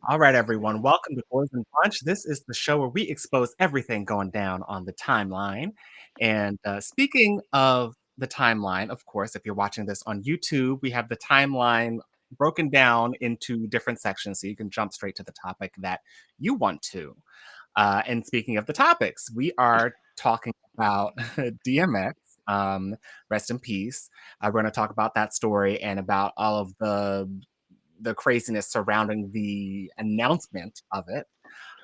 All right, everyone. Welcome to Boys and Brunch. This is the show where we expose everything going down on the timeline. And speaking of the timeline, of course, if you're watching this on YouTube, we have the timeline broken down into different sections so you can jump straight to the topic that you want to. And speaking of the topics, we are talking about DMX. Rest in peace. We're going to talk about that story and about all of the craziness surrounding the announcement of it.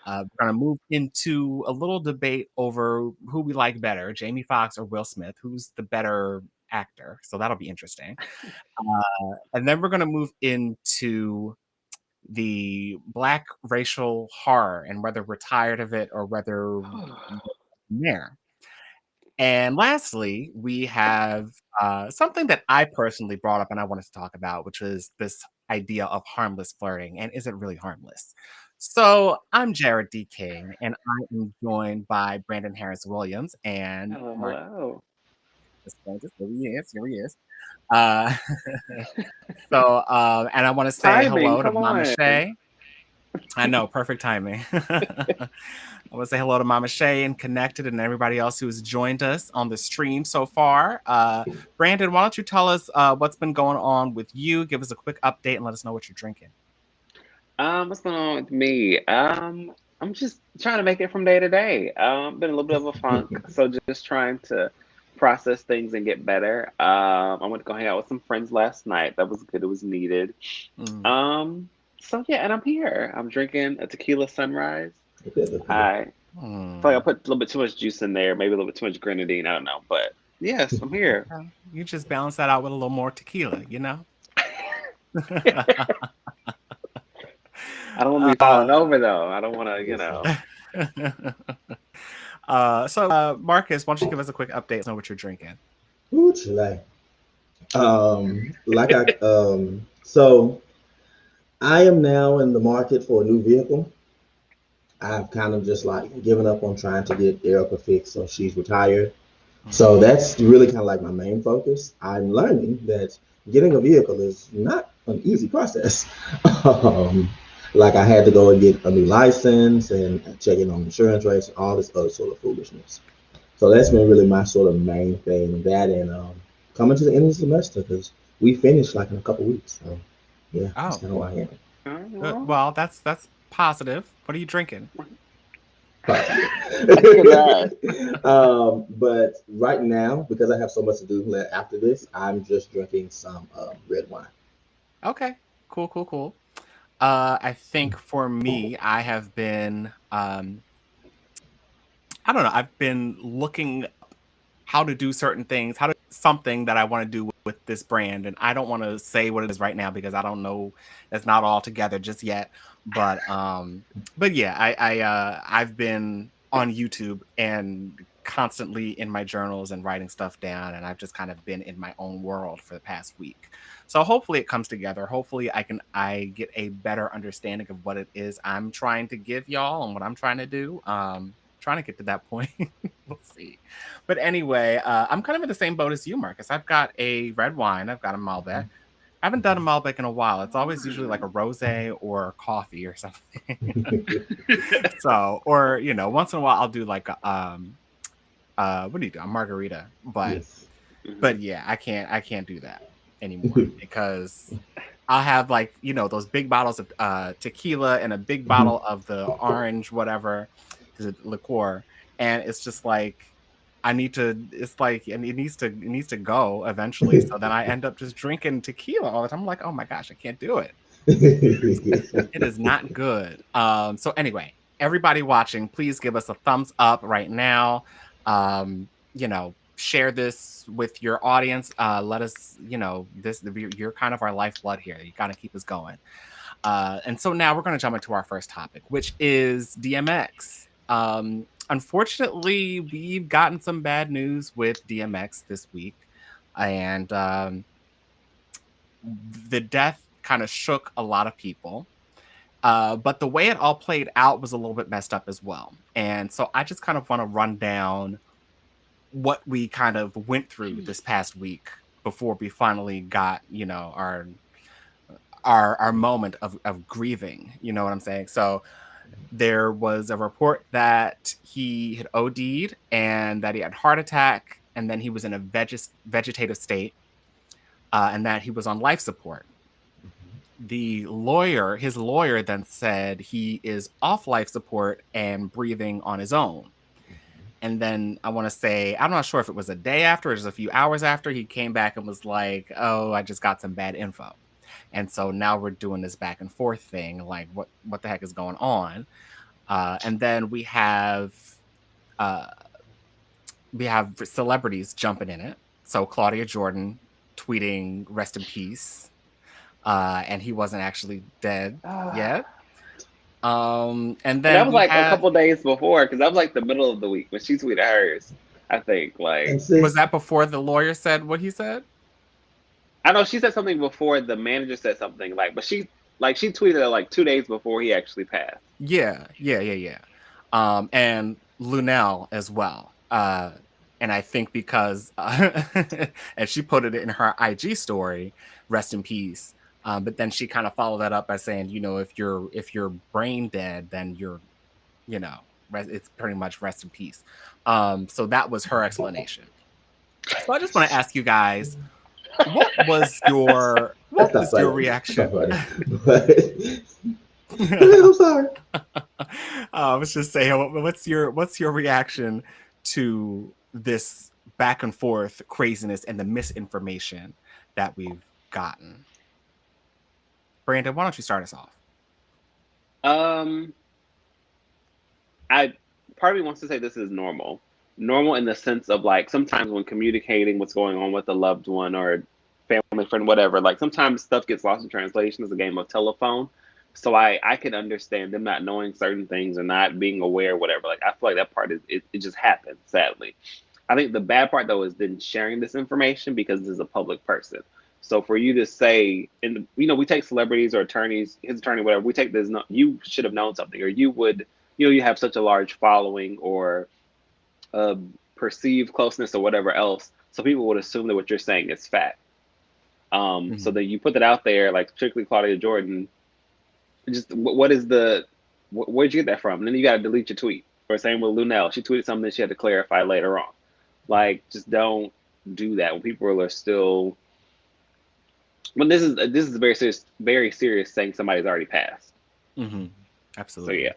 We're going to move into a little debate over who we like better, Jamie Foxx or Will Smith, who's the better actor. So that'll be interesting. And then we're going to move into the Black racial horror and whether we're tired of it or whether there. And lastly, we have something that I personally brought up and I wanted to talk about, which was this idea of harmless flirting. And is it really harmless? So I'm Jarrod D. King, and I am joined by Brandon Harris Williams and Hello, Mark. hello. Here he is. Here he is. Uh, and I want to say Timing, hello to come Mama on. Shay. I know, perfect timing. I want to say hello to Mama Shay and Connected and everybody else who has joined us on the stream so far. Brandon, why don't you tell us what's been going on with you? Give us a quick update and let us know what you're drinking. What's going on with me? I'm just trying to make it from day to day. Been a little bit of a funk, so just trying to process things and get better. I went to go hang out with some friends last night. That was good. It was needed. Mm. So yeah, and I'm here. I'm drinking a tequila sunrise. Okay. I feel like I put a little bit too much juice in there, maybe a little bit too much grenadine. I don't know, but yes, I'm here. You just balance that out with a little more tequila, you know? I don't want to be falling over though. I don't want to, Marcus, why don't you give us a quick update on what you're drinking? Ooh, Chile. Like I so I am now in the market for a new vehicle. I've kind of just like given up on trying to get Erica fixed, so she's retired. So that's really kind of like my main focus. I'm learning that getting a vehicle is not an easy process. um, like I had to go and get a new license and checking on insurance rates and all this other sort of foolishness. So that's been really my sort of main thing. That and coming to the end of the semester because we finish like in a couple weeks. So yeah, that's Oh, kind of why I am. good. know. Well, that's positive. What are you drinking? Look at that. But right now, because I have so much to do after this, I'm just drinking some red wine. Okay, cool. I think for me, I have been I don't know, I've been looking how to do certain things, how to something that I want to do with this brand. And I don't want to say what it is right now because I don't know. It's not all together just yet. But yeah, I've been on YouTube and constantly in my journals and writing stuff down, and I've just kind of been in my own world for the past week. So hopefully it comes together. Hopefully I get a better understanding of what it is I'm trying to give y'all and what I'm trying to do. Trying to get to that point. We'll see. But anyway, I'm kind of in the same boat as you, Marcus. I've got a red wine. I've got a Malbec. I haven't done a Malbec in a while. It's always usually like a rosé or coffee or something. So, or once in a while I'll do like what do you do? A margarita. But Yes. Mhm. yeah, I can't do that anymore because I'll have like, those big bottles of tequila and a big bottle of the orange whatever, the liqueur, and it's just like it's like, and it needs to go eventually. So then I end up just drinking tequila all the time. I'm like, oh my gosh, I can't do it. It is not good. So anyway, everybody watching, please give us a thumbs up right now. Share this with your audience. Let us, you're kind of our lifeblood here. You gotta keep us going. And so now we're gonna jump into our first topic, which is DMX. Unfortunately, we've gotten some bad news with DMX this week, and the death kind of shook a lot of people. But the way it all played out was a little bit messed up as well. And so I just kind of want to run down what we kind of went through this past week before we finally got, our moment of grieving. You know what I'm saying? So there was a report that he had OD'd and that he had heart attack, and then he was in a vegetative state, and that he was on life support. His lawyer then said he is off life support and breathing on his own. And then I want to say, I'm not sure if it was a day after or just a few hours after, he came back and was like, oh, I just got some bad info. And so now we're doing this back and forth thing. Like, what the heck is going on? And then we have celebrities jumping in it. So Claudia Jordan tweeting "Rest in peace," and he wasn't actually dead yet. And then that was like a couple days before, because that was like the middle of the week when she tweeted hers. I think was that before the lawyer said what he said? I know she said something before the manager said something, but she tweeted it like 2 days before he actually passed. Yeah. And Lunel as well. And I think because, and she put it in her IG story, "Rest in peace." But then she kind of followed that up by saying, if you're brain dead, then it's pretty much rest in peace. So that was her explanation. So I just want to ask you guys, what was your reaction? I'm sorry. I was just saying, what's your reaction to this back and forth craziness and the misinformation that we've gotten? Brandon, why don't you start us off? Part of me wants to say this is normal in the sense of like sometimes when communicating what's going on with a loved one or family friend, whatever, like sometimes stuff gets lost in translation as a game of telephone. So I can understand them not knowing certain things or not being aware, whatever. Like I feel like that part it just happens, sadly. I think the bad part though is then sharing this information because this is a public person. So for you to say, and we take celebrities or attorneys, his attorney, whatever, we take this, you should have known something, or you would, you have such a large following or perceived closeness or whatever else. So people would assume that what you're saying is fact. So that you put that out there, like strictly Claudia Jordan, just where'd you get that from? And then you got to delete your tweet. Or same with Lunel. She tweeted something that she had to clarify later on. Like, just don't do that when people are still. When this is very serious saying somebody's already passed. Absolutely. So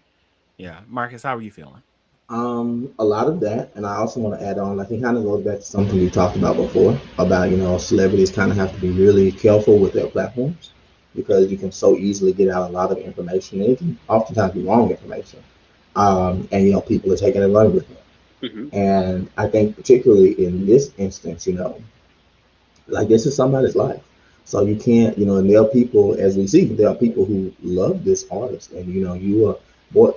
yeah. Marcus, how are you feeling? A lot of that, and I also want to add on, like it kind of goes back to something we talked about before about celebrities kind of have to be really careful with their platforms because you can so easily get out a lot of information and it can oftentimes be wrong information, and people are taking it and running with it. And I think particularly in this instance, like this is somebody's life, so you can't, and there are people, as we see, there are people who love this artist, and you are more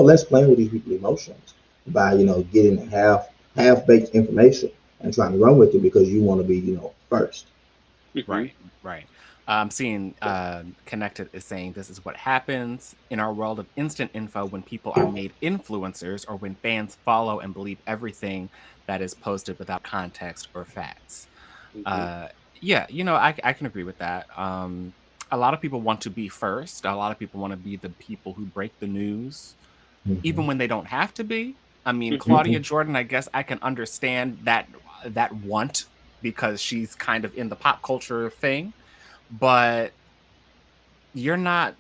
or less playing with these people's emotions by getting half baked information and trying to run with it because you want to be first. Right. I'm seeing Connected is saying this is what happens in our world of instant info when people are made influencers or when fans follow and believe everything that is posted without context or facts. Yeah, I can agree with that. A lot of people want to be first. A lot of people want to be the people who break the news, even when they don't have to be. I mean, Claudia Jordan, I guess I can understand that want because she's kind of in the pop culture thing, but you're not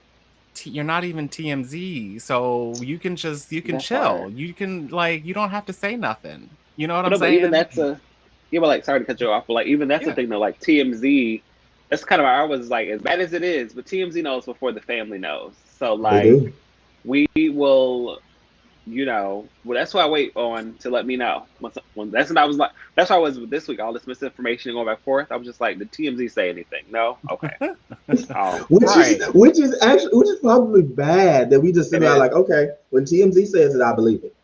even TMZ, so you can chill. You can you don't have to say nothing. You know what I'm saying? But even that's but like, sorry to cut you off, but like even that's the thing though, like TMZ, that's kind of I was like, as bad as it is, but TMZ knows before the family knows. So like we will, well, that's why I wait on to let me know. That's why I was this week, all this misinformation going back and forth. I was just like, did TMZ say anything? No? Okay. Which is probably bad that we just sit there like, okay, when TMZ says it, I believe it.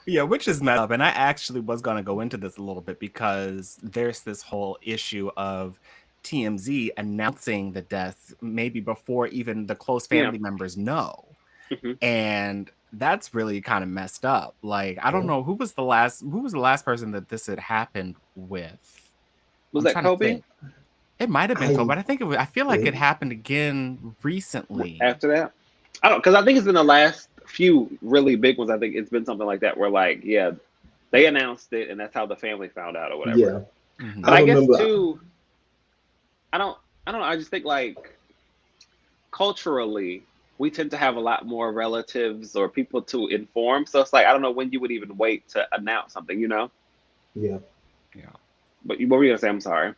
Yeah, which is messed up. And I actually was going to go into this a little bit because there's this whole issue of TMZ announcing the deaths maybe before even the close family members know. And that's really kind of messed up. Like, I don't know who was the last person that this had happened with. Was that Kobe? It might have been COVID, but I think I feel like it It- happened again recently. After that, I don't, because I think it's been the last few really big ones. I think it's been something like that where like, yeah, they announced it and that's how the family found out or yeah, whatever. Mhm. But I I guess remember. too, I don't know. I just think like culturally, we tend to have a lot more relatives or people to inform. So it's like I don't know when you would even wait to announce something, you know. Yeah. Yeah. But what were you gonna say? I'm sorry.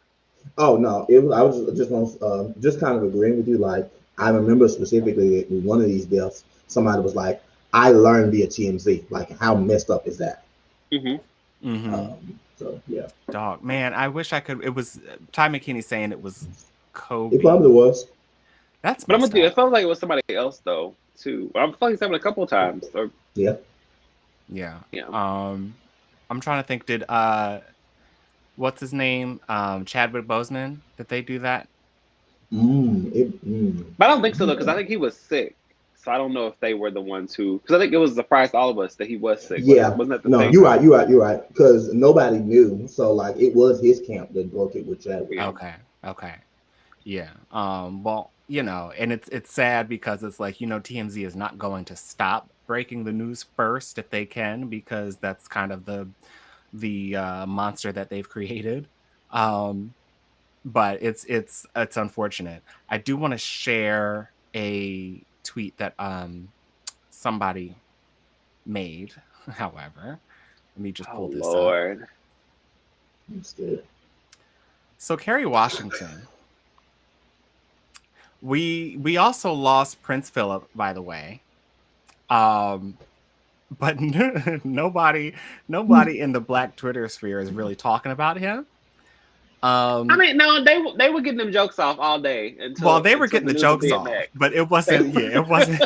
Oh no, it was. I was just on, just kind of agreeing with you. Like I remember specifically in one of these deaths, somebody was like, "I learned via TMZ." Like, how messed up is that? Hmm. Mm-hmm. So yeah, Dog, man, I wish I could. It was Ty McKinney saying it was it Kobe. probably was. That's But I'm with messed you. It up. felt like it was somebody else though too. I feel like it's happened a couple of times. Or Yeah. Yeah. yeah. I'm trying to think. Did what's his name? Chadwick Boseman. Did they do that? But I don't think so though, because I Yeah. think he was sick. So I don't know if they were the ones who. Because I think it was a surprise to all of us that he was sick. Yeah. Wasn't that the No, same you're right. time? You're right. You're right. Because nobody knew. So like, it was his camp that broke it with Chadwick. Yeah. Okay. Okay. Yeah. Well, and it's sad because it's like, TMZ is not going to stop breaking the news first if they can, because that's kind of the monster that they've created. But it's unfortunate. I do want to share a tweet that somebody made. However, let me just Oh pull this up. Lord. That's good. So Kerry Washington. We also lost Prince Philip, by the way. But nobody in the Black Twitter sphere is really talking about him. I mean, no, they were getting them jokes off all day Well, they were until getting the the news of jokes off, DMX. but it wasn't. Yeah, it wasn't.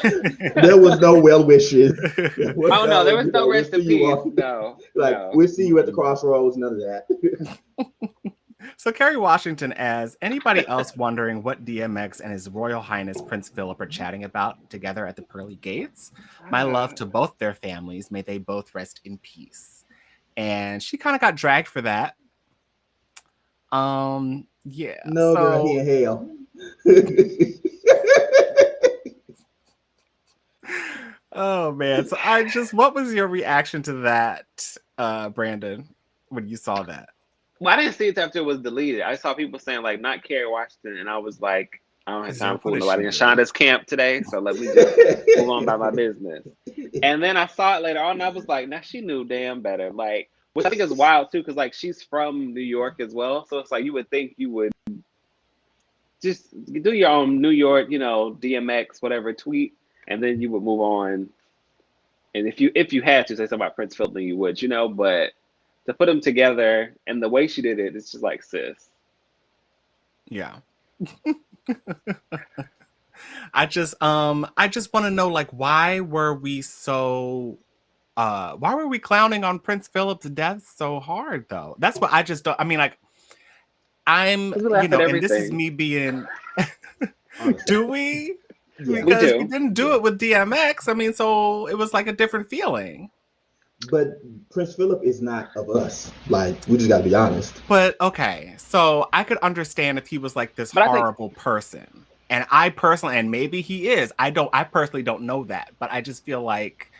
There was no well wishes. Oh no, there was no We'll rest see in you peace. all. No, Like, no. we'll see you at the crossroads. None of that. So Kerry Washington as anybody else wondering what DMX and His Royal Highness Prince Philip are chatting about together at the pearly gates? My love to both their families. May they both rest in peace. And she kind of got dragged for that. Yeah. No, girl, he So in hell. oh man. So what was your reaction to that, Brandon, when you saw that? Well, I didn't see it after it was deleted. I saw people saying like not Kerry Washington, and I was like, I don't have time to fool nobody in Shonda's camp today, so let me just move on about my business. And then I saw it later on, and I was like, now she knew damn better. Like, which I think is wild too, because like she's from New York as well, so it's like you would think you would just do your own New York, DMX whatever tweet, and then you would move on. And if you had to say something about Prince Philip, then you would, but to put them together and the way she did it, it's just like sis. Yeah. I just want to know, like, why were we clowning on Prince Philip's death so hard though? That's what I just don't. I mean, like, I'm, We laugh at and this is everything. me being. Do we? Yeah. Because we do. didn't do it with DMX. I mean, so it was like a different feeling. But Prince Philip is not of us. Like, we just gotta be honest. But okay, so I could understand if he was like this But I think- horrible person. And I personally, and maybe he is, I personally don't know that, but I just feel like,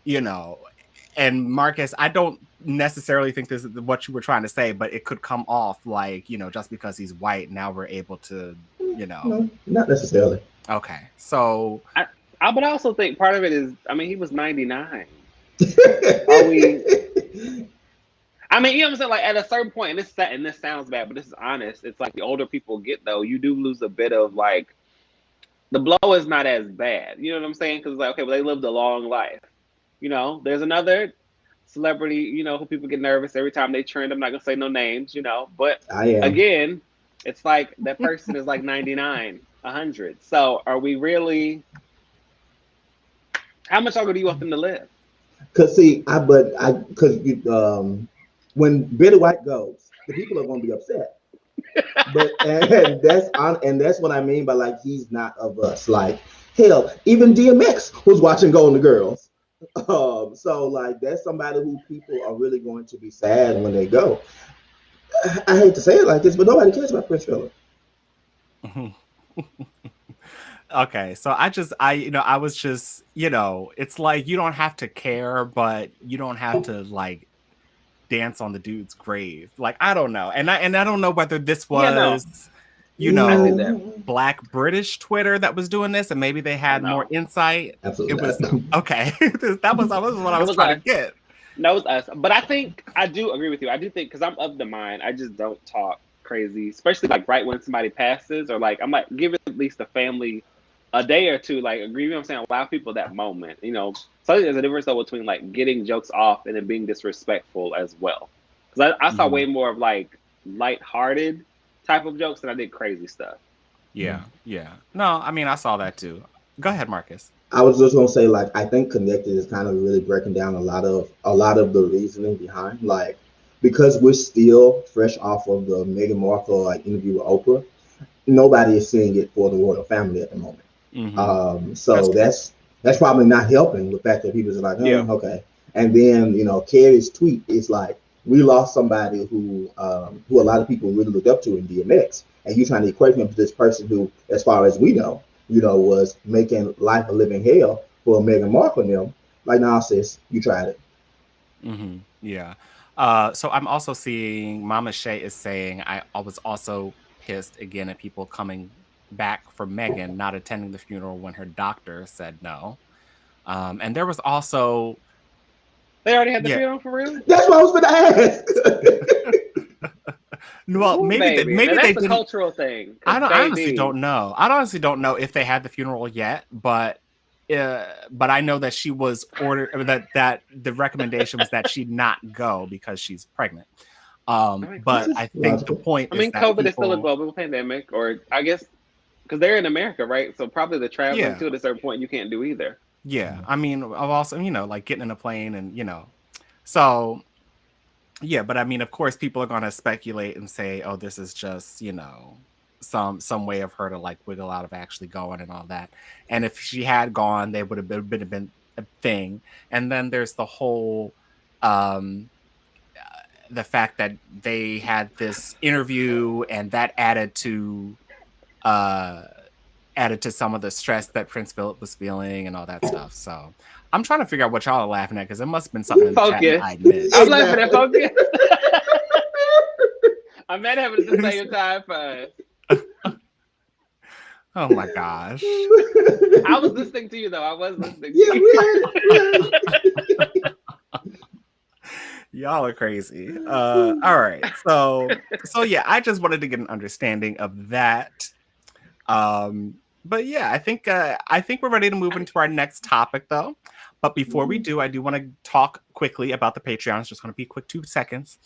and Marcus, I don't necessarily think this is what you were trying to say, but it could come off like, just because he's white, now we're able to, No, not necessarily. Okay, so. But I also think part of it is, I mean, he was 99. Are we? I mean, you know what I'm saying? Like at a certain point, and this sounds bad, but this is honest. It's like the older people get, though, you do lose a bit of like the blow is not as bad. You know what I'm saying? Because like, okay, well, they lived a long life. There's another celebrity, who people get nervous every time they trend. I'm not gonna say no names, but again, it's like that person is like 99, 100. So are we really? How much longer do you want them to live? Cause see, when Betty White goes, the people are gonna be upset. But and that's what I mean by like he's not of us. Like hell, even DMX was watching Golden Girls. So like that's somebody who people are really going to be sad when they go. I hate to say it like this, but nobody cares about Prince Philip. Okay, so I was just, it's like you don't have to care, but you don't have to like dance on the dude's grave. Like I don't know, and I don't know whether this Yeah, no, was, I see that. Black British Twitter that was doing this, and maybe they had more No, insight. It Absolutely was not. okay. That was what I it was was trying to us. get. No, it was us. But I think I do agree with you. I do think because I'm of the mind, I just don't talk crazy, especially like right when somebody passes, or like I'm like give at least the family a day or two. Like agree, you know what I'm saying? Allow people that moment, So I think there's a difference though between like getting jokes off and then being disrespectful as well. Because I saw Mhm. way more of like lighthearted type of jokes than I did crazy stuff. Yeah, yeah. No, I mean I saw that too. Go ahead, Marcus. I was just gonna say, like, I think Connected is kind of really breaking down a lot of the reasoning behind, like, because we're still fresh off of the Meghan Markle like interview with Oprah. Nobody is seeing it for the royal family at the moment. Mm-hmm. That's So true. that's probably not helping the fact that people are like, Yeah. okay. And then Kerry's tweet is like, we lost somebody who a lot of people really looked up to in DMX, and you trying to equate him to this person who, as far as we know, was making life a living hell for Meghan Markle and them. Like, nah, sis, you tried it. Mm-hmm. Yeah. So I'm also seeing Mama Shay is saying I was also pissed again at people coming back for Megan not attending the funeral when her doctor said no. And there was also They already had the yeah. funeral for real? That's what I was going to ask. Well, Ooh, baby. Now maybe they that's a didn't. cultural thing. I Because, don't. I honestly baby, don't know. I honestly don't know if they had the funeral yet, but I know that she was ordered that the recommendation was that she not go because she's pregnant. that makes Which But sense. is I think the logical. point I is mean, that COVID is still a people, global pandemic, or I guess because they're in America, right? So probably the traveling yeah, too at a certain point you can't do either. yeah. I mean, I've also like getting in a plane and so yeah. But I mean, of course, people are gonna speculate and say, oh, this is just some way of her to like wiggle out of actually going and all that. And if she had gone, they would have been a thing. And then there's the whole um the fact that they had this interview and that uh added to some of the stress that Prince Philip was feeling and all that stuff. So I'm trying to figure out what y'all are laughing at because there must have been something in the chat that I Focus. I'm missed. laughing at Exactly. focus. I'm mad having it at the same time for us. Oh my gosh. I was listening to you though. I was listening to Yeah, you. we heard it. We heard it. Y'all are crazy. All right. So yeah, I just wanted to get an understanding of that. But yeah, I think we're ready to move into our next topic though. But before we do, I do want to talk quickly about the Patreon. It's just going to be a quick 2 seconds.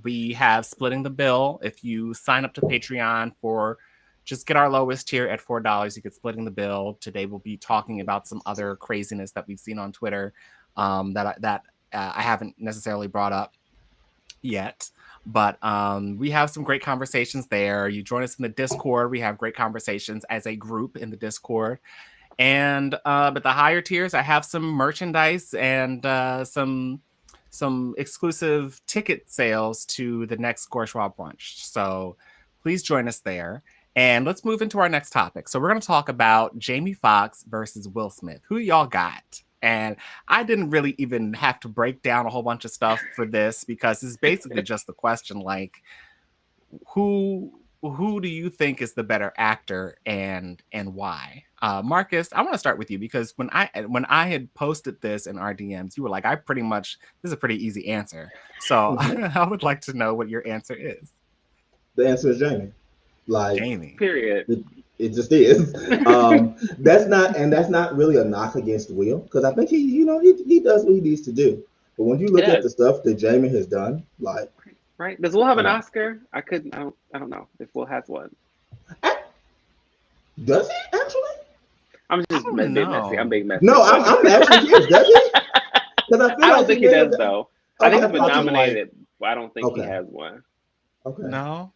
We have splitting the bill. If you sign up to Patreon for just get our lowest tier at $4, you get splitting the bill. Today we'll be talking about some other craziness that we've seen on Twitter that I haven't necessarily brought up yet. But we have some great conversations there. You join us in the Discord. We have great conversations as a group in the Discord. And but the higher tiers, I have some merchandise and some exclusive ticket sales to the next Gorshwa brunch. So please join us there. And let's move into our next topic. So we're going to talk about Jamie Foxx versus Will Smith. Who y'all got? And I didn't really even have to break down a whole bunch of stuff for this because it's basically just the question like who do you think is the better actor and why? Marcus, I want to start with you because when I had posted this in our DMs, you were like, this is a pretty easy answer. So I would like to know what your answer is. The answer is Jamie. Like, Jamie. Period. it just is. That's not really a knock against Will, because I think he does what he needs to do. But when you It look at does. the stuff that Jamie has done, like, Right? Does Will have an come on. Oscar? I couldn't. I don't know if Will has one. Does he actually? I'm I just don't being messy. I'm know. being messy. No, I'm actually curious. Does he? Because I feel I don't like he think he may have does done. though. I Okay, think I he's feel been like Like nominated, but I don't think he okay, has one. okay. no.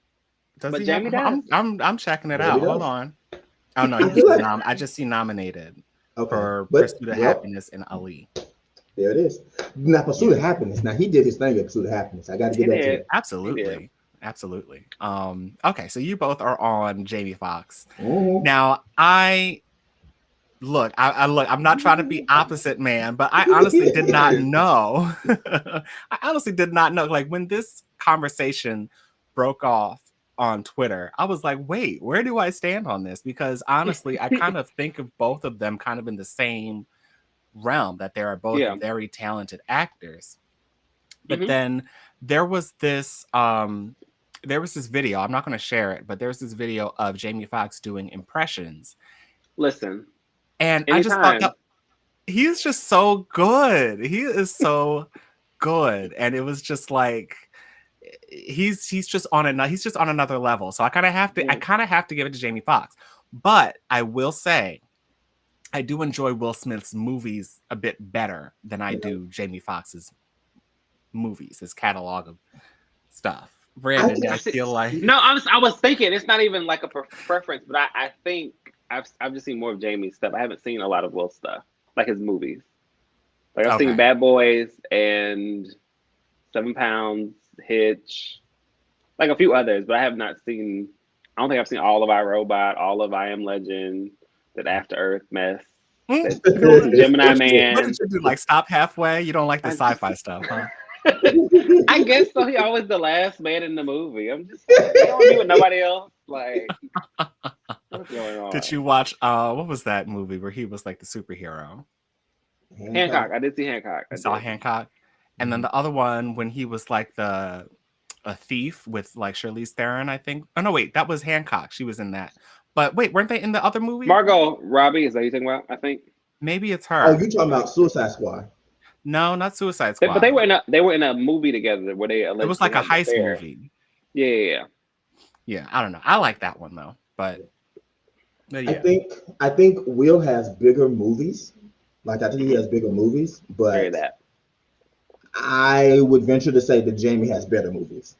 Does But he have? Jamie does. I'm checking it Maybe out. Hold does. on. Oh no, I he feel just like I just see nominated okay, for but Pursuit of well, Happiness and Ali. There it is. Now, Pursuit of Happiness. Now, he did his thing at Pursuit of Happiness. I got to give He that to did. him. He did. Absolutely. Okay, so you both are on Jamie Foxx. Mhm. Now, I look, I'm not trying to be opposite man, but I honestly did not know. I honestly did not know. Like when this conversation broke off on Twitter, I was like, wait, where do I stand on this? Because honestly, I kind of think of both of them kind of in the same realm, that they are both Yeah. very talented actors. But Mhm. then there was this video, I'm not going to share it, but there was this video of Jamie Foxx doing impressions. Listen, And I just thought anytime. that he's just so good. He is so good. And it was just like he's just on another level. So I kind of have to give it to Jamie Foxx. But I will say I do enjoy Will Smith's movies a bit better than I do Jamie Foxx's movies, his catalog of stuff. Brandon, I feel like No, I was thinking it's not even like a preference, but I think I've just seen more of Jamie's stuff. I haven't seen a lot of Will stuff, like his movies. Like I've seen Bad Boys and 7 Pounds, Hitch, like a few others, but I have not seen. I don't think I've seen all of I, Robot, all of I Am Legend, that After Earth mess, that Gemini Man. What did you do? Like stop halfway? You don't like the sci-fi stuff, huh? I guess so. He always the last man in the movie. I'm just like, you don't want to be with nobody else. Like, what's going on? Did you watch what was that movie where he was like the superhero? Hancock. I did see Hancock. I saw Hancock. And then the other one when he was like a thief with like Charlize Theron, I think. Oh no, wait, that was Hancock. She was in that. But wait, weren't they in the other movie? Margot Robbie, is that you talking about? I think. Maybe it's her. Oh, you talking about Suicide Squad? No, not Suicide Squad. But they were in a movie together where they allegedly it was like a heist affair. movie. Yeah. Yeah, I don't know. I like that one though. But yeah. I think Will has bigger movies. Like I think he has bigger movies, but that. I would venture to say that Jamie has better movies.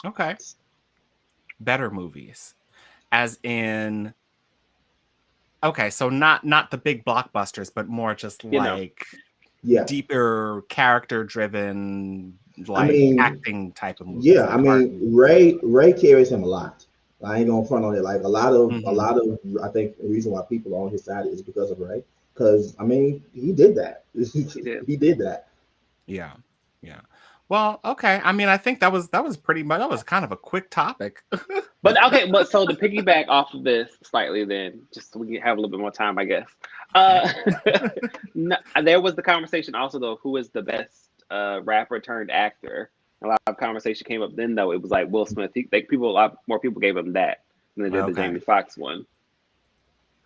Okay. Better movies. As in okay, so not the big blockbusters, but more just like deeper character driven, like acting type of movies. Yeah, like I mean Ray carries him a lot. I ain't gonna front on it. Like a lot of I think the reason why people are on his side is because of Ray. Because I mean he did that. He did that. Yeah. Well, okay. I mean, I think that was pretty much, that was kind of a quick topic. But so to piggyback off of this slightly, then just so we can have a little bit more time, I guess. There was the conversation also though, who is the best rapper turned actor? A lot of conversation came up then though. It was like Will Smith. A lot more people gave him that than they did the Jamie Foxx one.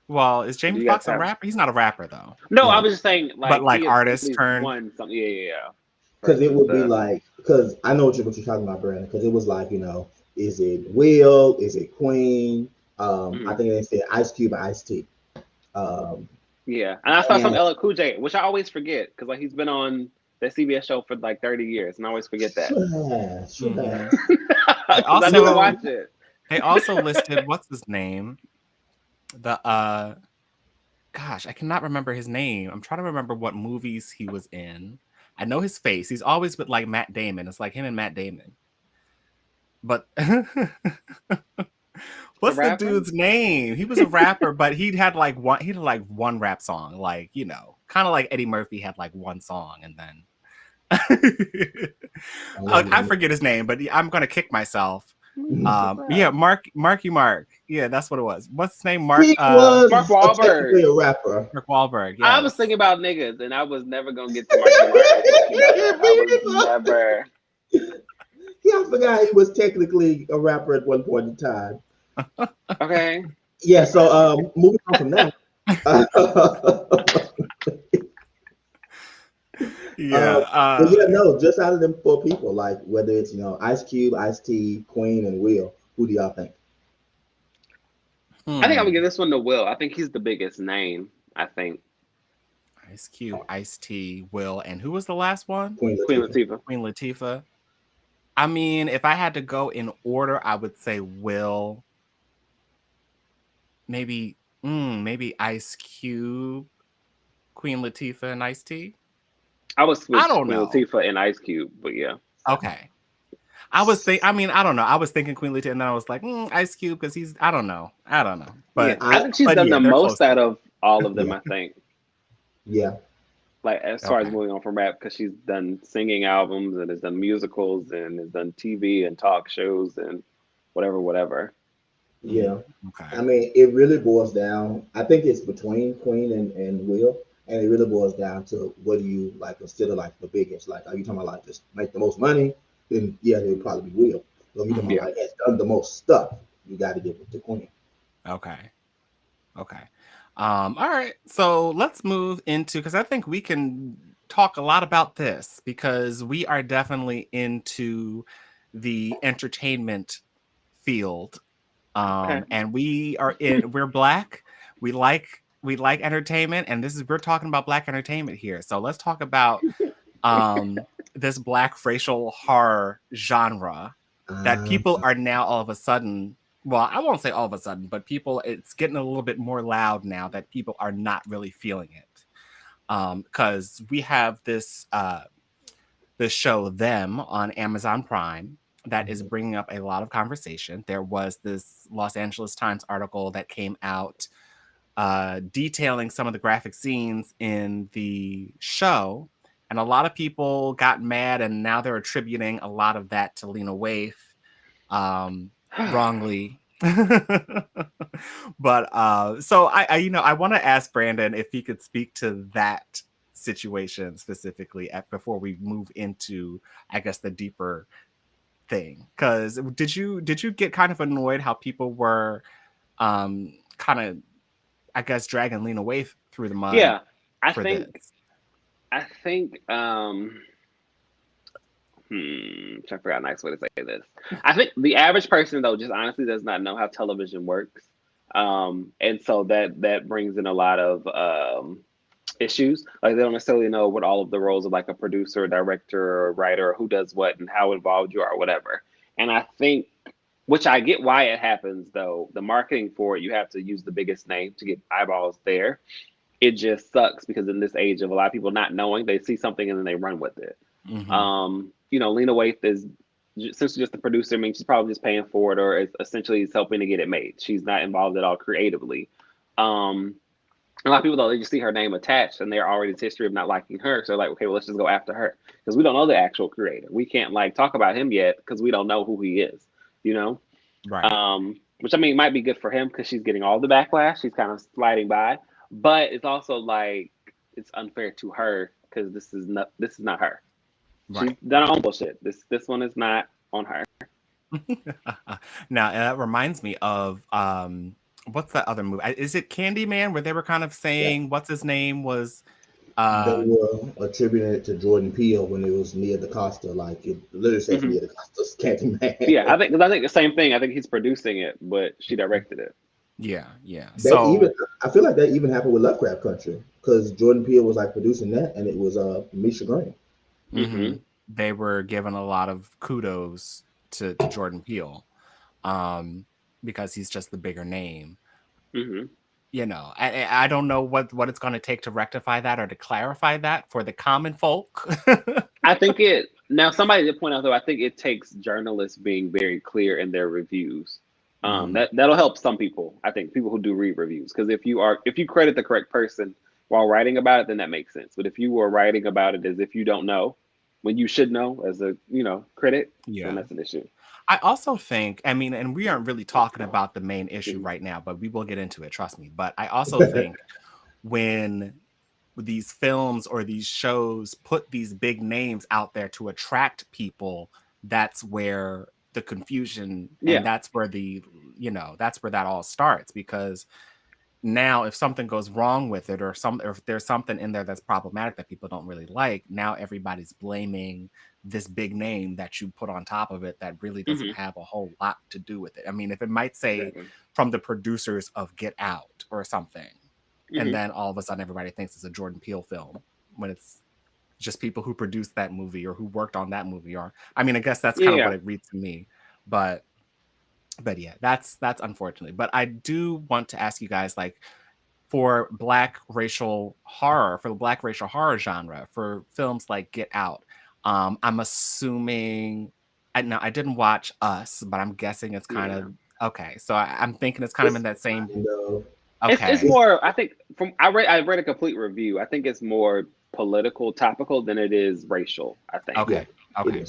Well, is Jamie Foxx a rapper? He's not a rapper though. No, I was just saying but like artist turned one something. Yeah. Because it would be like, because I know what you're talking about, Brandon. Because it was like, is it Will? Is it Queen? I think they said Ice Cube, Ice T. Yeah, and I saw some LL Cool J, which I always forget because like he's been on that CBS show for like 30 years, and I always forget that. Sure. I never watched it. They also listed what's his name? The gosh, I cannot remember his name. I'm trying to remember what movies he was in. I know his face. He's always with like Matt Damon. It's like him and Matt Damon. But what's the dude's name? He was a rapper, but he had like one rap song, like kind of like Eddie Murphy had like one song, and then I forget his name, but I'm gonna kick myself. Yeah, Marky Mark. Yeah, that's what it was. What's his name? Mark Wahlberg. A rapper. Mark Wahlberg. Yes. I was thinking about niggas, and I was never gonna get to Marky Mark. Never. Yeah, I forgot he was technically a rapper at one point in time. Okay. Yeah. So, moving on from that. Just out of them four people, like whether it's Ice Cube, Ice T, Queen, and Will, who do y'all think? I think I'm gonna give this one to Will. I think he's the biggest name. I think Ice Cube, Ice T, Will, and who was the last one? Queen Latifah. I mean, if I had to go in order, I would say Will. Maybe Ice Cube, Queen Latifah, and Ice T. I was I switch don't Queen know. Latifah and Ice Cube, but yeah. Okay. I mean, I don't know. I was thinking Queen Latifah, and then I was like, Ice Cube, because he's, I don't know. Yeah, But, I I think she's but done yeah, the they're close most to out me. of all of them, yeah I think. yeah Like as far as Okay. moving on from rap, because she's done singing albums and has done musicals and has done TV and talk shows and whatever. yeah. Okay. I mean, it really boils down. I think it's between Queen and Will, and it really boils down to what do you like consider like the biggest. Like, are you talking about like just make the most money? Then yeah, it would probably be Will. So if you talking Mhm. about Yeah. like has done the most stuff, you got to give it to Queen. Okay. Okay. All right. So let's move into, because I think we can talk a lot about this, because we are definitely into the entertainment field. Okay. And we're Black. We like entertainment, and we're talking about Black entertainment here. So let's talk about this Black racial horror genre that Uh, people are now all of a sudden, well, I won't say all of a sudden, but people, it's getting a little bit more loud now that people are not really feeling it. Because we have this show Them on Amazon Prime that is bringing up a lot of conversation. There was this Los Angeles Times article that came out detailing some of the graphic scenes in the show, and a lot of people got mad, and now they're attributing a lot of that to Lena Waithe, wrongly. But so I want to ask Brandon if he could speak to that situation specifically before we move into, I guess, the deeper thing. Because did you get kind of annoyed how people were kind of, I guess, dragging Lena Waithe through the mud Yeah. I for this? think I think trying to figure out a nice way to say this. I think the average person though just honestly does not know how television works. And so that brings in a lot of issues. Like they don't necessarily know what all of the roles of like a producer, director, or writer, or who does what and how involved you are, or whatever. And I think, which I get why it happens though, the marketing for it, you have to use the biggest name to get eyeballs there. It just sucks because in this age of a lot of people not knowing, they see something and then they run with it. Mm-hmm. Lena Waithe is essentially just the producer. I mean, she's probably just paying for it, or essentially is helping to get it made. She's not involved at all creatively. A lot of people though they just see her name attached and they're already this history of not liking her. So like, okay, well let's just go after her because we don't know the actual creator. We can't like talk about him yet because we don't know who he is. You know, Right. which I mean might be good for him because she's getting all the backlash. She's kind of sliding by, but it's also like it's unfair to her because this is not her. She's Right. done her Right. own bullshit. This one is not on her. Now that reminds me of what's that other movie? Is it Candyman, where they were kind of yeah, saying what's his name was they uh were attributing it to Jordan Peele when it was Nia DaCosta. Like it literally says Hmm. Nia DaCosta's Yeah, Candyman. I think the same thing. I think he's producing it, but she directed it. yeah. That even So I feel like that even happened with Lovecraft Country because Jordan Peele was like producing that, and it was Misha Green. hmm Hmm. they were given a lot of kudos to Jordan Peele, um, because he's just the bigger name. Hmm. I don't know what it's going to take to rectify that or to clarify that for the common folk. I think it now somebody did point out though. I think it takes journalists being very clear in their reviews. Mm, That'll help some people. I think people who do read reviews because if you credit the correct person while writing about it, then that makes sense. But if you were writing about it as if you don't know when you should know as a critic, then yeah. that's an issue. I also think, I mean, and we aren't really talking about the main issue Mhm. right now, but we will get into it, trust me. But I also think when these films or these shows put these big names out there to attract people, that's where the confusion, and Yeah. that's where that all starts. Because now if something goes wrong with it, or if there's something in there that's problematic that people don't really like, now everybody's blaming this big name that you put on top of it that really doesn't Hmm. have a whole lot to do with it. I mean, if it might say Exactly. from the producers of Get Out or something, and Hmm. then all of a sudden everybody thinks it's a Jordan Peele film when it's just people who produced that movie or who worked on that movie. Or I mean, I guess that's kind of what Yeah. it reads to me. But yeah, that's unfortunate. But I do want to ask you guys, like, for Black racial horror, for the Black racial horror genre, for films like Get Out. I'm assuming, I didn't watch Us, but I'm guessing it's kind of okay. So I'm thinking it's kind of in that same. It's Okay. more. I think I read a complete review. I think it's more political, topical than it is racial. I think. Okay. Okay.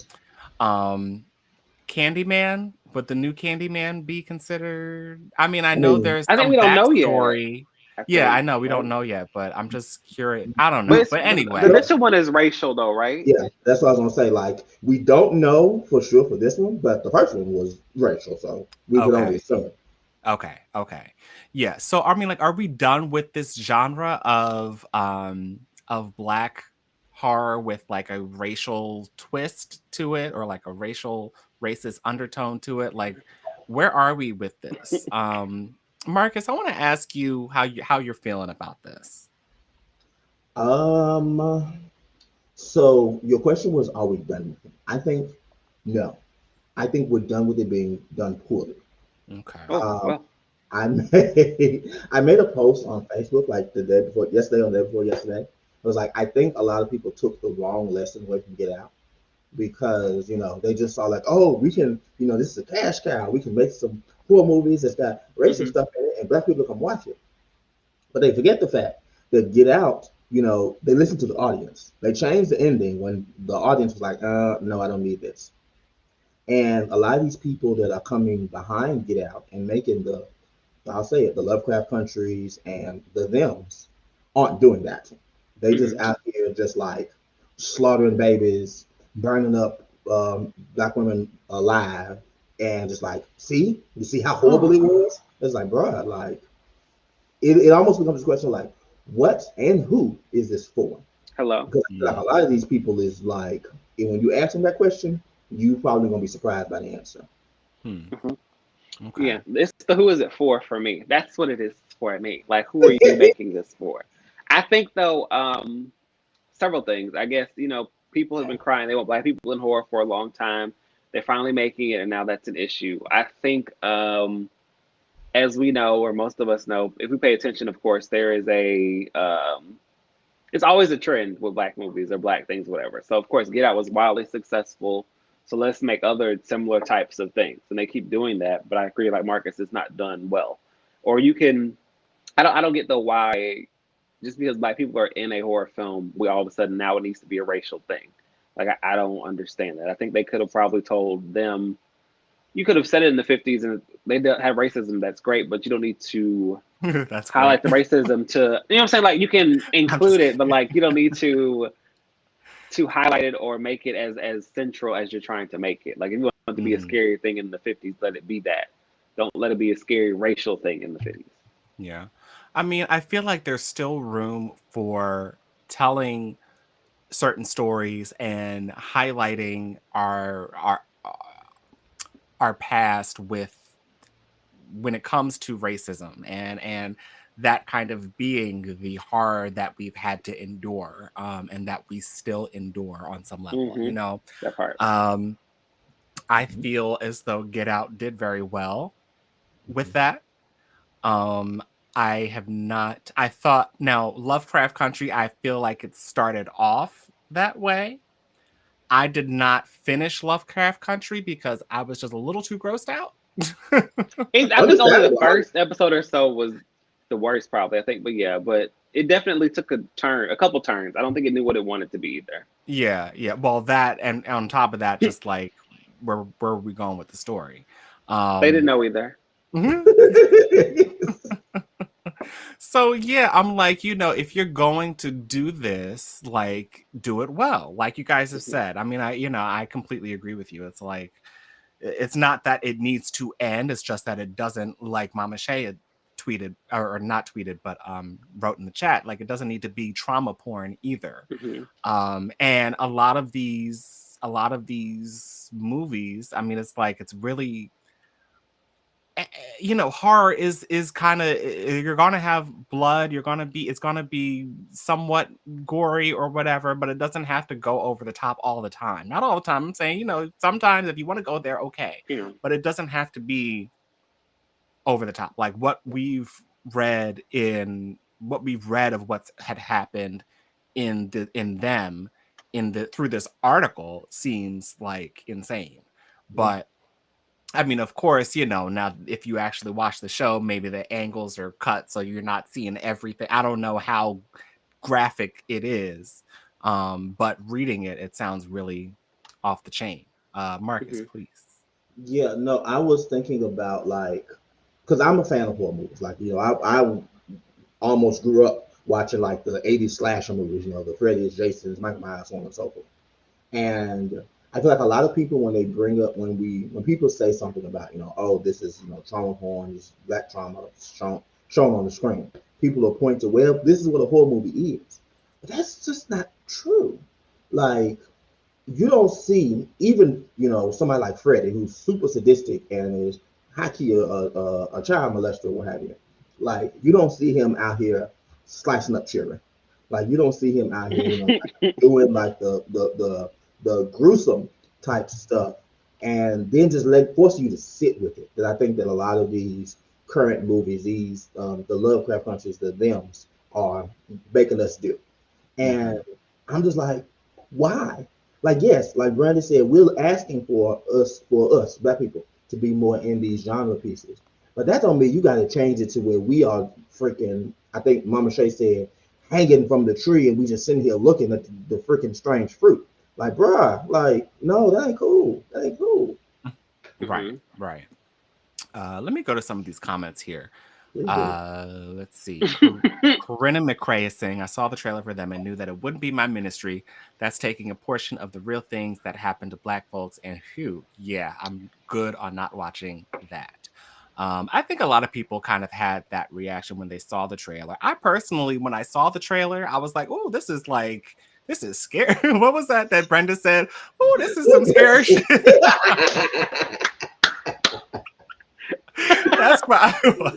Candyman, would the new Candyman be considered? I mean, I know there's I think some we don't know yet. backstory. Yeah, I know we don't know yet, but I'm just curious. I don't know. But anyway, the initial one is racial, though, right? Yeah, that's what I was gonna say. Like, we don't know for sure for this one, but the first one was racial, so we could only assume. Okay. Yeah. So I mean, like, are we done with this genre of Black horror with like a racial twist to it, or like a racist undertone to it? Like, where are we with this? Marcus, I want to ask you how you're feeling about this. So your question was, are we done with it? I think no. I think we're done with it being done poorly. Okay. Well. I made a post on Facebook like the day before yesterday, or the day before yesterday. It was like, I think a lot of people took the wrong lesson away from Get Out, because they just saw like, oh, we can, this is a cash cow. We can make some poor movies that's got racist stuff in it, and black people come watch it. But they forget the fact that Get Out, they listen to the audience. They changed the ending when the audience was like, no, I don't need this. And a lot of these people that are coming behind Get Out and making I'll say it, the Lovecraft countries and the thems aren't doing that. They just out here just like slaughtering babies, burning up black women alive, and just like, you see how horrible it was? It's like, bruh, like, it almost becomes a question like, what and who is this for? Hello. Because like a lot of these people is like, when you ask them that question, you probably gonna be surprised by the answer. Okay. Yeah, it's the who is it for me. That's what it is for me. Like, who are you making this for? I think though, several things. I guess people have been crying. They want black people in horror for a long time. They're finally making it, and now that's an issue. I think, as we know, or most of us know, if we pay attention, of course, there is it's always a trend with black movies or black things, whatever. So of course, Get Out was wildly successful. So let's make other similar types of things, and they keep doing that. But I agree, like Marcus, it's not done well. Or you can, I don't get the why. Just because black people are in a horror film, we all of a sudden now it needs to be a racial thing. Like I don't understand that. I think they could have probably told them, you could have said it in the 50s, and they don't have racism. That's great, but you don't need to highlight the racism to, you know what I'm saying? Like, you can include it, but like you don't need to highlight it or make it as central as you're trying to make it. Like, if you want it to be a scary thing in the 50s, let it be that. Don't let it be a scary racial thing in the 50s. Yeah. I mean, I feel like there's still room for telling certain stories and highlighting our past when it comes to racism and that kind of being the horror that we've had to endure, and that we still endure on some level. That part. I feel as though Get Out did very well with that. I thought, now Lovecraft Country, I feel like it started off that way. I did not finish Lovecraft Country because I was just a little too grossed out. I think only the first episode or so was the worst, probably, I think. But yeah, but it definitely took a couple turns. I don't think it knew what it wanted to be either. Yeah. Well, that, and on top of that, just like, where are we going with the story? They didn't know either. So yeah, I'm like, if you're going to do this, like, do it well, like you guys have said. I mean, I completely agree with you. It's like, it's not that it needs to end, it's just that it doesn't, like Mama Shay had tweeted, or not tweeted, but wrote in the chat, like, it doesn't need to be trauma porn either. And a lot of these movies, I mean, it's like, it's really, horror is kind of, you're gonna have blood, it's gonna be somewhat gory or whatever, but it doesn't have to go over the top all the time. Not all the time. I'm saying, sometimes if you want to go there, okay, but it doesn't have to be over the top. Like what we've read in what we've read of what had happened through this article seems like insane. But I mean, of course, now if you actually watch the show, maybe the angles are cut so you're not seeing everything. I don't know how graphic it is, but reading it sounds really off the chain. Marcus, please. Yeah, no, I was thinking about like, because I'm a fan of horror movies. Like, I almost grew up watching like the '80s slasher movies. The Freddy's, Jason's, Michael Myers, so on and so forth. And I feel like a lot of people when they bring up when people say something about oh, this is trauma porn, this black trauma shown on the screen, people will point to, well, this is what a horror movie is, but that's just not true. Like, you don't see even somebody like Freddy, who's super sadistic and is high key a child molester or what have you. Like, you don't see him out here slicing up children. Like, you don't see him out here doing like the gruesome type stuff, and then just force you to sit with it. Because I think that a lot of these current movies, the Lovecraft countries, the thems are making us do. And I'm just like, why? Like, yes, like Brandon said, we're asking for us black people to be more in these genre pieces. But that don't mean you got to change it to where we are freaking, I think Mama Shay said, hanging from the tree and we just sitting here looking at the freaking strange fruit. Like, bruh, like, no, that ain't cool. That ain't cool. Right. Let me go to some of these comments here. Let's see. Corinna McCrae is saying, I saw the trailer for them and knew that it wouldn't be my ministry. That's taking a portion of the real things that happen to black folks. And phew, yeah, I'm good on not watching that. I think a lot of people kind of had that reaction when they saw the trailer. I personally, when I saw the trailer, I was like, oh, this is scary. What was that Brenda said? Oh, this is some scary shit. That's where I was.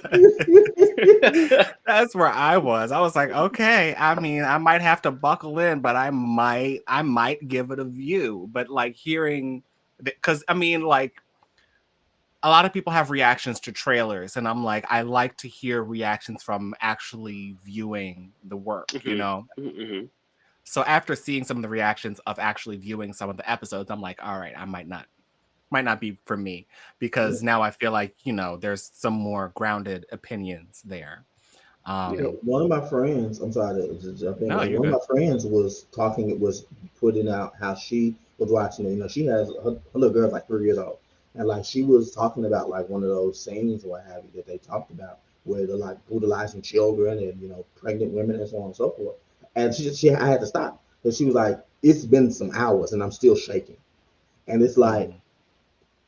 That's where I was. I was like, okay, I mean, I might have to buckle in, but I might give it a view. But like hearing, because I mean, like a lot of people have reactions to trailers, and I'm like, I like to hear reactions from actually viewing the work, So after seeing some of the reactions of actually viewing some of the episodes, I'm like, all right, I might not be for me, because now I feel like there's some more grounded opinions there. One of my friends, I'm sorry to jump in. No, One of my friends was putting out how she was watching it. She has her little girl's like 3 years old, and like she was talking about like one of those scenes or what have you that they talked about where they're like brutalizing children and pregnant women and so on and so forth. And I had to stop because she was like, it's been some hours and I'm still shaking, and it's like.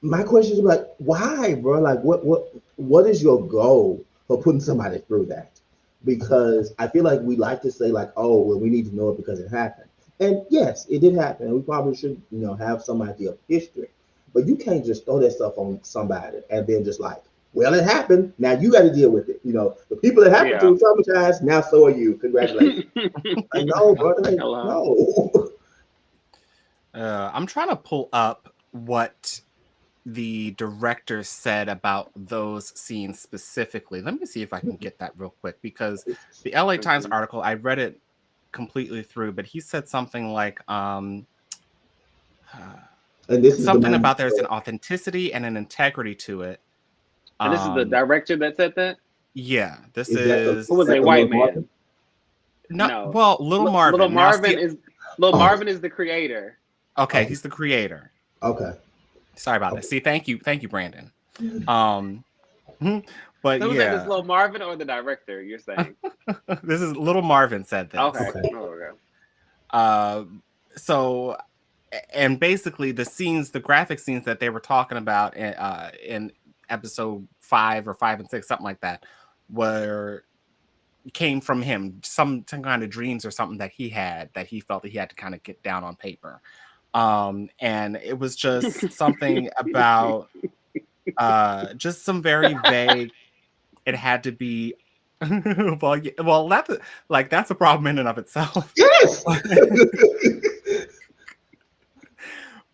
My question is like, why, bro? Like, what is your goal for putting somebody through that? Because I feel like we like to say like, oh, well, we need to know it because it happened. And yes, it did happen. And we probably should, have some idea of history. But you can't just throw that stuff on somebody and then just like, well, it happened. Now you got to deal with it. The people that happened to traumatized. Now so are you. Congratulations. Like, no, brother. Like, no. I'm trying to pull up what the director said about those scenes specifically. Let me see if I can get that real quick, because the LA Times article, I read it completely through, but he said something like and this is something about there's an authenticity and an integrity to it. And this is the director that said that? Yeah, this is who was a white man? No, well, Little Marvin. Little Marvin is the creator. Okay, he's the creator. Okay. Sorry about that. See, thank you, Brandon. But who's that? Is Little Marvin or the director? You're saying this is Little Marvin said this. Okay. So, and basically the graphic scenes that they were talking about in episode 5 or 5 and 6, something like that, came from him, some kind of dreams or something that he had that he felt that he had to kind of get down on paper. And it was just something about just some very vague. It had to be well, that's a problem in and of itself. Yes.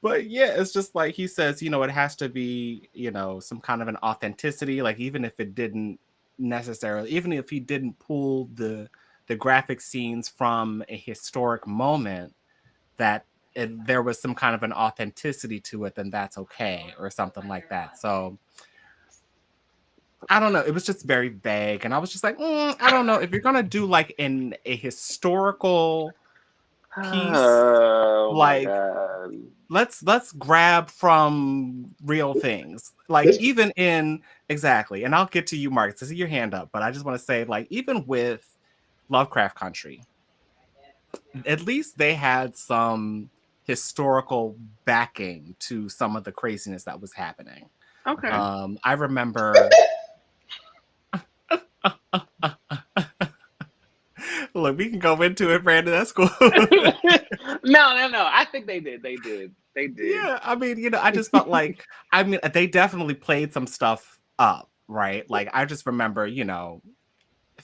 But yeah, it's just like he says, it has to be, some kind of an authenticity. Like, even if it didn't necessarily, even if he didn't pull the graphic scenes from a historic moment, that there was some kind of an authenticity to it, then that's okay, or something like that. So I don't know. It was just very vague, and I was just like, I don't know if you're gonna do like in a historical piece, Oh my like god. let's grab from real things, like It's even in exactly. And I'll get to you, Marcus. I see your hand up, but I just want to say, like, even with Lovecraft Country, at least they had some historical backing to some of the craziness that was happening. Okay. I remember. Look, we can go into it, Brandon. That's cool. No. I think they did. They did. They did. Yeah, I mean, I just felt like, I mean, they definitely played some stuff up, right? Like, I just remember,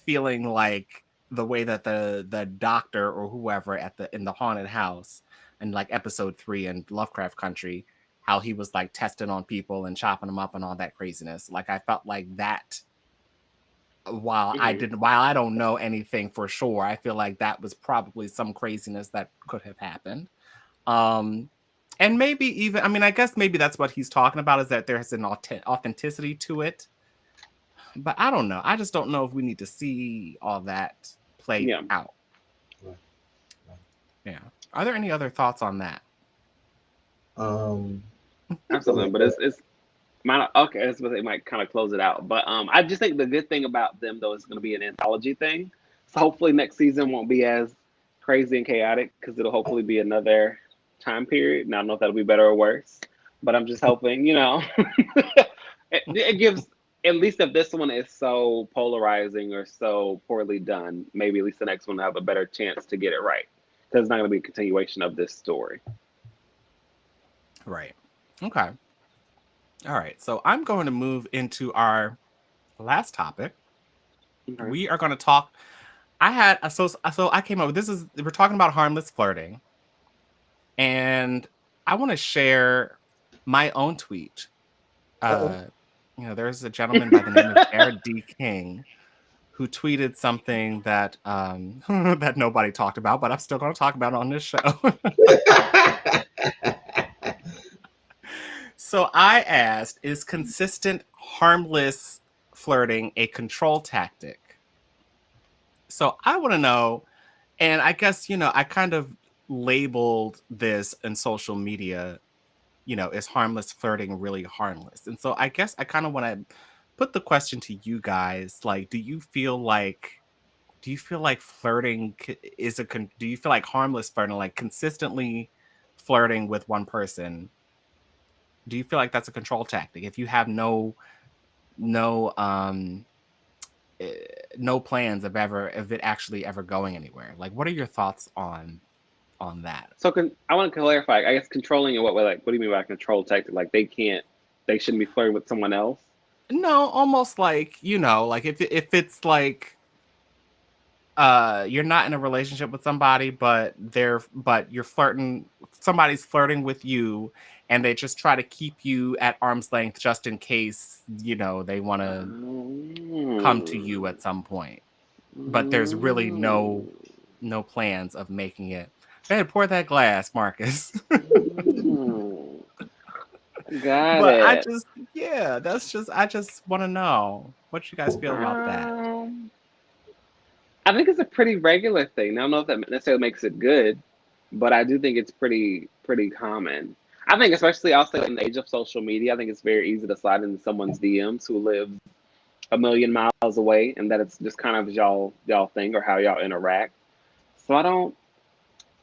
feeling like the way that the doctor or whoever in the haunted house in like episode 3 in Lovecraft Country, how he was like testing on people and chopping them up and all that craziness. Like, I felt like that. Mhm. While I don't know anything for sure, I feel like that was probably some craziness that could have happened. Um, and maybe even, I mean, I guess maybe that's what he's talking about, is that there's an authenticity to it. But I don't know. I just don't know if we need to see all that played Yeah. out. Right. Right. Yeah. Are there any other thoughts on that? um go Absolutely. ahead. But it's mine. Okay, that's what they might kind of close it out. But I just think the good thing about them though is going to be an anthology thing. So hopefully next season won't be as crazy and chaotic because it'll hopefully be another time period. Now I don't know if that'll be better or worse, but I'm just hoping. It gives, at least if this one is so polarizing or so poorly done, maybe at least the next one will have a better chance to get it right because it's not going to be a continuation of this story. Right. Okay. All right. So I'm going to move into our last topic. Okay. We are going to talk. So I came up with this. We're talking about harmless flirting, and I want to share my own tweet. Uh-oh. There's a gentleman by the name of Jarrod D who tweeted something that that nobody talked about, but I'm still going to talk about it on this show. So I asked, is consistent, harmless flirting a control tactic? So I want to know, and I guess, I kind of labeled this in social media, is harmless flirting really harmless? And so I guess I kind of want to put the question to you guys, like, do you feel like flirting do you feel like harmless flirting, like consistently flirting with one person, do you feel like that's a control tactic if you have no eh, no plans of it actually ever going anywhere? Like, what are your thoughts on that? So I want to clarify. I guess controlling in what way? Like, what do you mean by control tactic? Like they shouldn't be flirting with someone else. No, almost like, like if it's like you're not in a relationship with somebody, but you're flirting, somebody's flirting with you, and they just try to keep you at arm's length just in case, they want to come to you Mm, at some point, but there's really no mm, no plans of making it. Hey, pour that glass, Marcus. mm. Got But it. I just want to know what you guys feel about that. Um, I think it's a pretty regular thing. I don't know if that necessarily makes it good, but I do think it's pretty common. I think especially also in the age of social media, I think it's very easy to slide into someone's DMs who live a million miles away, and that it's just kind of y'all thing or how y'all interact. So I don't.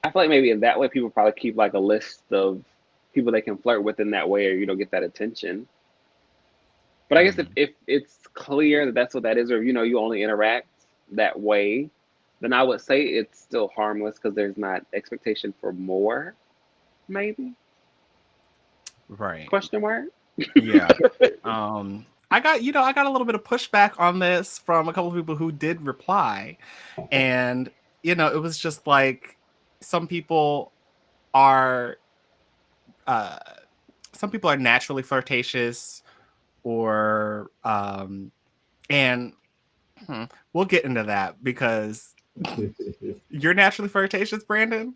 I feel like maybe in that way, people probably keep like a list of people they can flirt with in that way, or get that attention. But I guess if, Mhm. if it's clear that that's what that is, or you only interact that way, then I would say it's still harmless because there's not expectation for more. Maybe Right. question mark. Yeah. I got a little bit of pushback on this from a couple of people who did reply. And, it was just like some people are uh some people are naturally flirtatious, or and We'll get into that because you're naturally flirtatious, Brandon.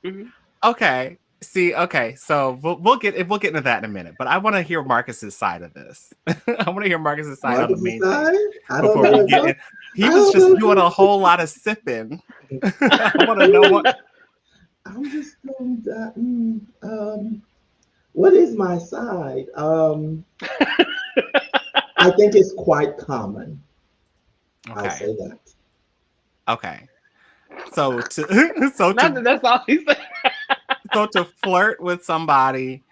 Hmm. Okay. See, okay, so we'll get into that in a minute, but I want to hear Marcus's side of this. I want to hear Marcus's side on the Marcus's main thing side? I don't before we know. get in. He I was don't just know. doing a whole lot of sipping. I want to know what. I'm just what is my side? I think it's quite common. I'll Okay. say that. Okay. So to so Not to that that's all he said. so to flirt with somebody,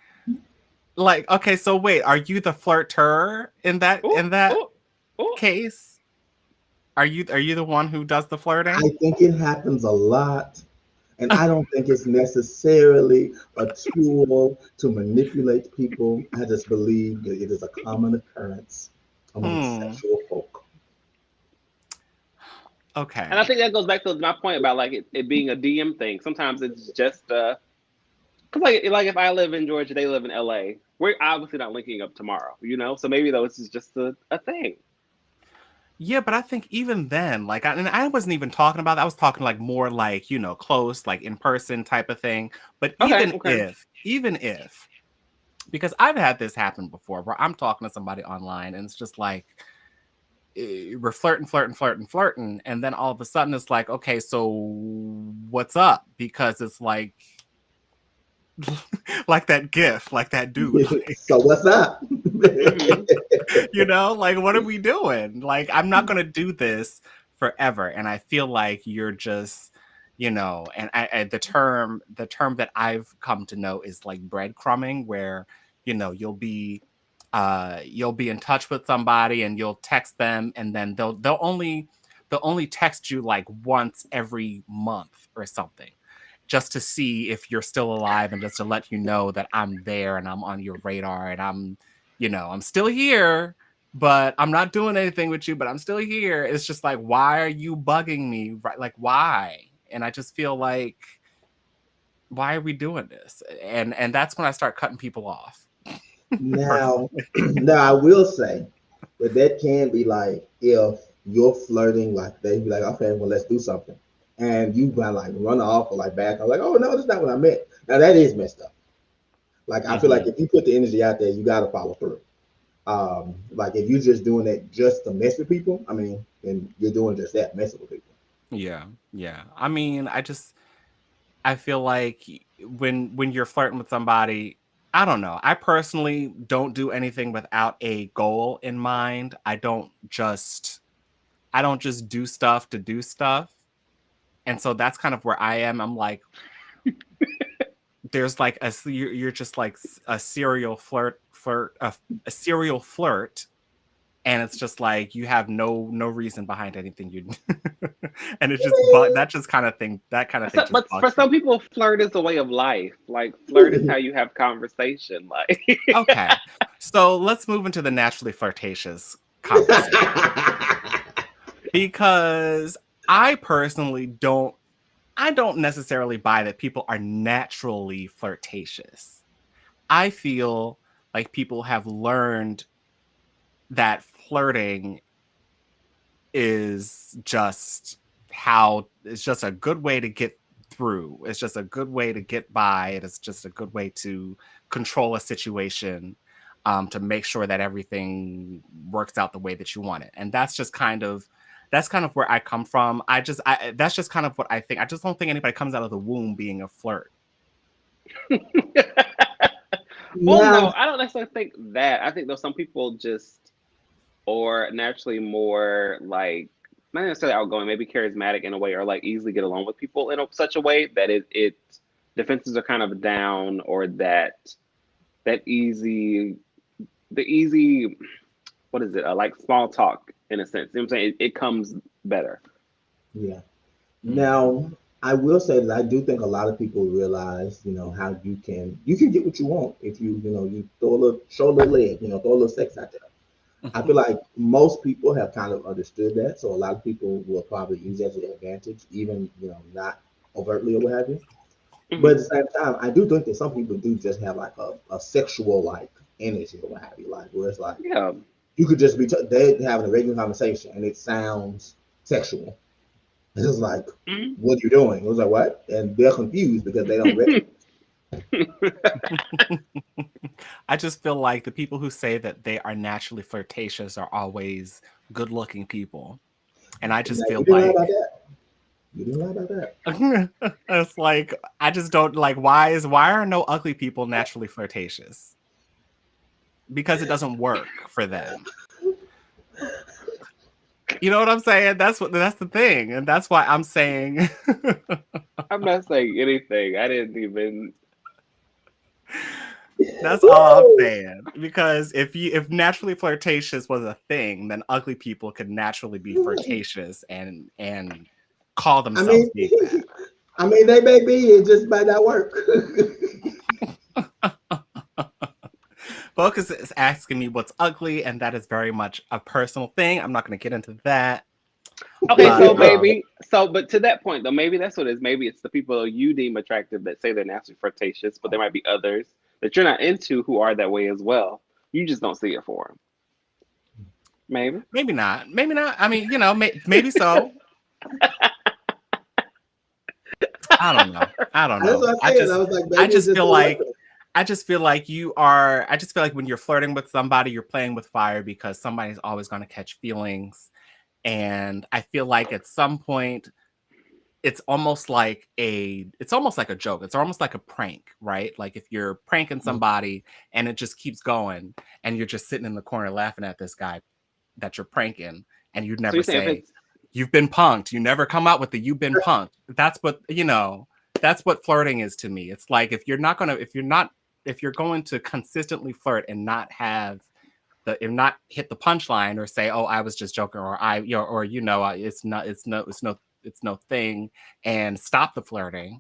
like, okay, so wait, are you the flirter in that Ooh, in that ooh, ooh. case? Are you the one who does the I flirting? think it happens a lot, and I don't think it's necessarily a tool to manipulate people. I just believe that it is a common occurrence among Hmm. sexual folk. And I Okay. think that goes back to my point about like it being a DM thing. Sometimes it's just because like if I live in Georgia, they live in LA. We're obviously not linking up tomorrow, you know. So maybe though this is just a thing. Yeah, but I think even then, like, and I wasn't even talking about that. I was talking like more like, close, like in person type of thing. But Okay, okay. even if, because I've had this happen before where I'm talking to somebody online and it's just like, we're flirting, flirting, flirting, flirting. And then all of a sudden it's like, okay, so what's up? Because it's like, like that gif, like that dude, So what's up? Hmm. like, what are we doing? Like, I'm not going to do this forever. And I feel like you're just, and the term that I've come to know is like breadcrumbing, where, you'll be in touch with somebody and you'll text them, and then they'll only text you like once every month or something, just to see if you're still alive and just to let you know that I'm there and I'm on your radar and I'm still here, but I'm not doing anything with you, but I'm still here. It's just like, why are you bugging me? Right? Like, why? And I just feel like, why are we doing this? And that's when I start cutting people off. Now, Personally. now I will say that can be like if you're flirting, like they be like, okay, well, let's do something, and you gonna like run off or like back. I'm like, oh no, that's not what I meant. Now that is messed up. Like I feel like Hmm. if you put the energy out there, you got to follow through. Like if you're just doing it just to mess with people, I mean, and you're doing just that, messing with people. Yeah, yeah. I mean, I feel like when you're flirting with somebody, I don't know. I personally don't do anything without a goal in mind. I don't just do stuff to do stuff. And so that's kind of where I am. I'm like, there's like you're just like a serial a serial flirt, and it's just like you have no reason behind anything you and it just but that kind of thing just But for bugs me. some people, flirt is a way of life. Like flirt is how you have conversation. Like Okay. So let's move into the naturally flirtatious conversation, because I personally don't necessarily buy that people are naturally flirtatious. I feel like people have learned that flirting is just it's just a good way to get through. It's just a good way to get by. It is just a good way to control a situation, to make sure that everything works out the way that you want it. And that's kind of where I come from. That's just kind of what I think. I just don't think anybody comes out of the womb being a flirt. well, no, Now, I don't necessarily think that. I think though some people just or naturally more like not necessarily outgoing, maybe charismatic in a way, or like easily get along with people in such a way that it defenses are kind of down, or that easy the easy what is it like small talk in a sense. You know what I'm saying? It comes better. yeah. Mm. Now, I will say that I do think a lot of people realize, how you can get what you want if you throw a little show a little leg, throw a little sex out there. I feel like most people have kind of understood that, so a lot of people will probably use that to their advantage, even not overtly or what have you. But Hmm. at the same time, I do think that some people do just have like a sexual like energy or what have you, like where it's like Yeah. You could just be they having a regular conversation and it sounds sexual. It's just like, what are you doing? It was like, what? And they're confused because they don't recognize. I just feel like the people who say that they are naturally flirtatious are always good-looking people. And I just feel You didn't lie like about that. You didn't lie about that. it's like I just don't like why are no ugly people naturally flirtatious? Because it doesn't work for them. You know what I'm saying? That's the thing. And that's why I'm saying I'm not saying anything. I didn't even. That's all I'm saying. Because if naturally flirtatious was a thing, then ugly people could naturally be flirtatious and call themselves being that. I mean, they may be, it just might not work. Focus is asking me what's ugly, and that is very much a personal thing. I'm not going to get into that. Okay, so maybe, but to that point though, maybe that's what it is. Maybe it's the people you deem attractive that say they're naturally flirtatious, but there might be others that you're not into who are that way as well. You just don't see it for them. Maybe not. I mean, maybe so. I don't know. I just feel like when you're flirting with somebody, you're playing with fire because somebody's always going to catch feelings. And I feel like at some point it's almost like a joke. It's almost like a prank, right? Like if you're pranking somebody and it just keeps going and you're just sitting in the corner laughing at this guy that you're pranking and you'd never say you've been punked. You never come out with the you've been punked. That's what flirting is to me. It's like if you're going to consistently flirt and not have not hit the punchline or say, "Oh, I was just joking," or it's no thing, and stop the flirting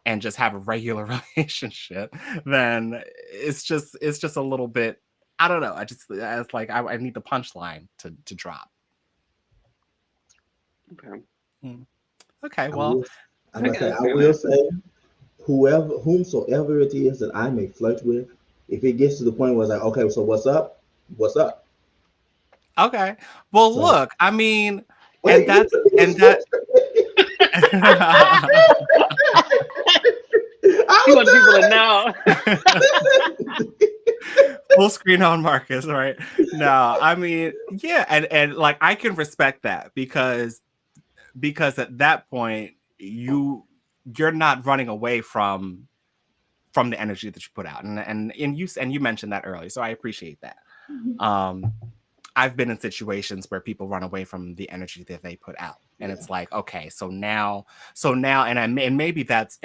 and just have a regular relationship, then it's just a little bit. I don't know. It's like I need the punchline to drop. Okay. Okay. Well, I will say, whomsoever it is that I may flirt with, if it gets to the point where it's like, okay, so what's up? What's up? Okay. Well, look, I mean, and that. You want people to know. Full screen on Marcus, right? No, I mean, yeah, and like I can respect that because at that point you're not running away from the energy that you put out, and you mentioned that earlier, so I appreciate that. I've been in situations where people run away from the energy that they put out, and it's like, okay, so now, and maybe that's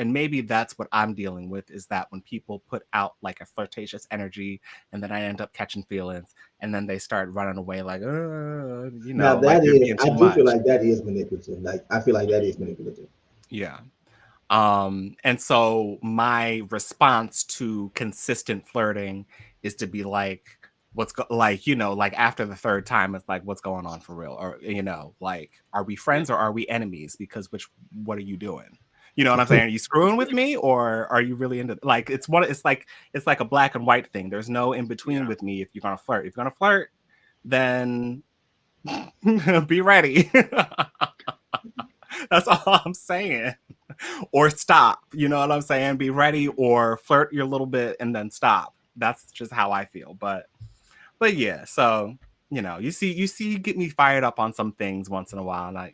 what I'm dealing with, is that when people put out like a flirtatious energy, and then I end up catching feelings, and then they start running away like, Now that I do feel like that is manipulative. Like I feel like that is manipulative. Yeah. And so my response to consistent flirting is to be like, like after the third time, it's like, what's going on for real? Or, like, are we friends or are we enemies? Because what are you doing? You know what I'm saying? Are you screwing with me or are you really into, like, it's like a black and white thing. There's no in between with me. If you're going to flirt, then be ready. That's all I'm saying. Or stop. You know what I'm saying? Be ready or flirt your little bit and then stop. That's just how I feel. But yeah, so you see you get me fired up on some things once in a while, and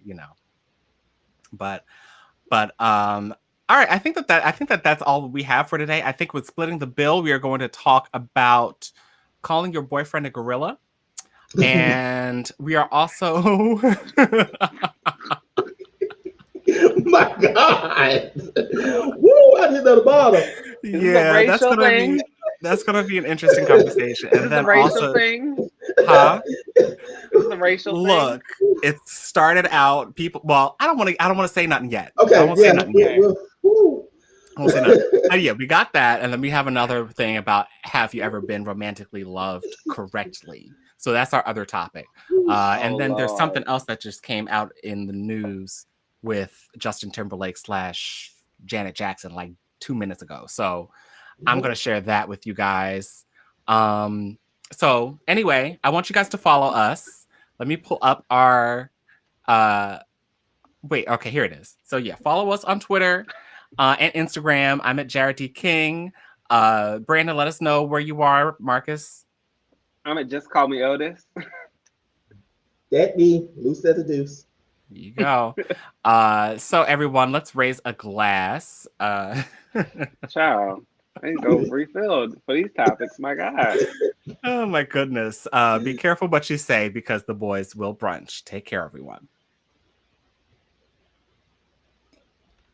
but all right, I think that's all we have for today. I think with splitting the bill, we are going to talk about calling your boyfriend a gorilla. And we are also my God. Woo, I hit the bottom. Yeah, that's gonna be an interesting conversation. And then also thing? Huh? The racial Look, it started out people. Well, I don't want to say nothing yet. Okay, I won't say nothing yet. I won't say nothing. But yeah, we got that, and then we have another thing about have you ever been romantically loved correctly? So that's our other topic. And then there's something else that just came out in the news with Justin Timberlake / Janet Jackson like 2 minutes ago. So I'm going to share that with you guys. So anyway, I want you guys to follow us. Let me pull up our wait, okay, here it is. So yeah, follow us on Twitter and Instagram. I'm at Jarrod D King. Brandon, let us know where you are. Marcus. I'm at Just Call Me Otis. That be loose as a deuce. There you go. So everyone, let's raise a glass. Child, I need to go refill for these topics. My God. Oh my goodness. Be careful what you say because the boys will brunch. Take care, everyone.